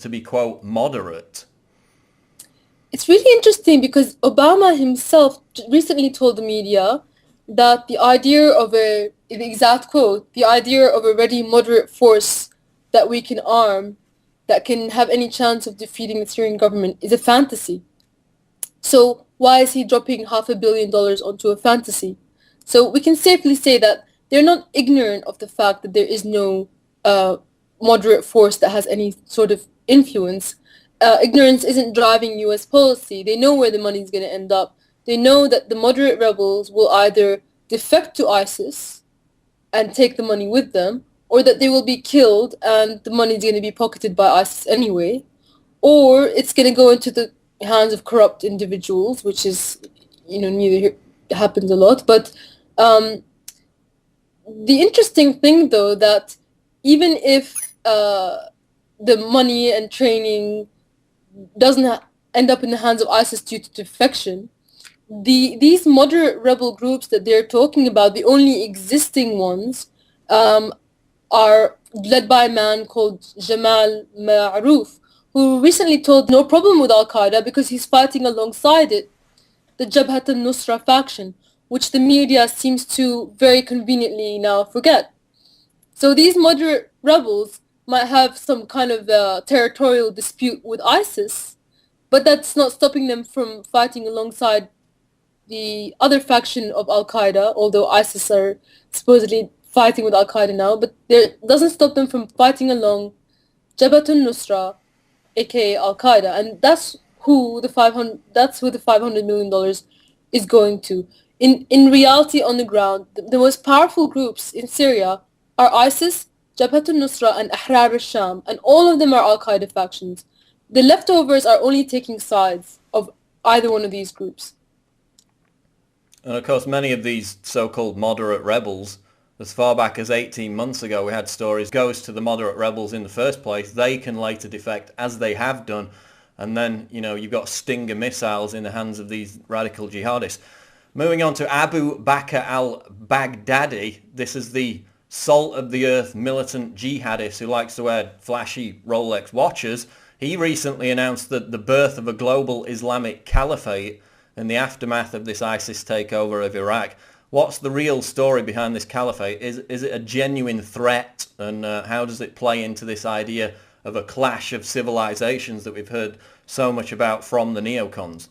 to be, quote, moderate. It's really interesting because Obama himself recently told the media that the exact quote, the idea of a ready moderate force that we can arm, that can have any chance of defeating the Syrian government is a fantasy. So why is he dropping $500 million onto a fantasy? So we can safely say that they're not ignorant of the fact that there is no moderate force that has any sort of influence. Ignorance isn't driving US policy. They know where the money is going to end up. They know that the moderate rebels will either defect to ISIS and take the money with them, or that they will be killed and the money is going to be pocketed by ISIS anyway, or it's going to go into the hands of corrupt individuals, which is, neither here happens a lot. But the interesting thing, though, that even if the money and training doesn't end up in the hands of ISIS due to defection, these moderate rebel groups that they're talking about, the only existing ones, are led by a man called Jamal Ma'ruf, who recently told no problem with Al-Qaeda because he's fighting alongside it, the Jabhat al-Nusra faction, which the media seems to very conveniently now forget. So these moderate rebels might have some kind of territorial dispute with ISIS, but that's not stopping them from fighting alongside the other faction of Al-Qaeda, although ISIS are supposedly fighting with Al-Qaeda now, but it doesn't stop them from fighting along Jabhat al-Nusra, aka Al-Qaeda, and that's who the $500 million is going to. In reality, on the ground, the most powerful groups in Syria are ISIS, Jabhat al-Nusra, and Ahrar al-Sham, and all of them are Al-Qaeda factions. The leftovers are only taking sides of either one of these groups. And of course, many of these so-called moderate rebels, as far back as 18 months ago, we had stories, goes to the moderate rebels in the first place. They can later defect, as they have done. And then, you've got Stinger missiles in the hands of these radical jihadists. Moving on to Abu Bakr al-Baghdadi. This is the salt-of-the-earth militant jihadist who likes to wear flashy Rolex watches. He recently announced that the birth of a global Islamic caliphate in the aftermath of this ISIS takeover of Iraq. What's the real story behind this caliphate? Is it a genuine threat? And how does it play into this idea of a clash of civilizations that we've heard so much about from the neocons?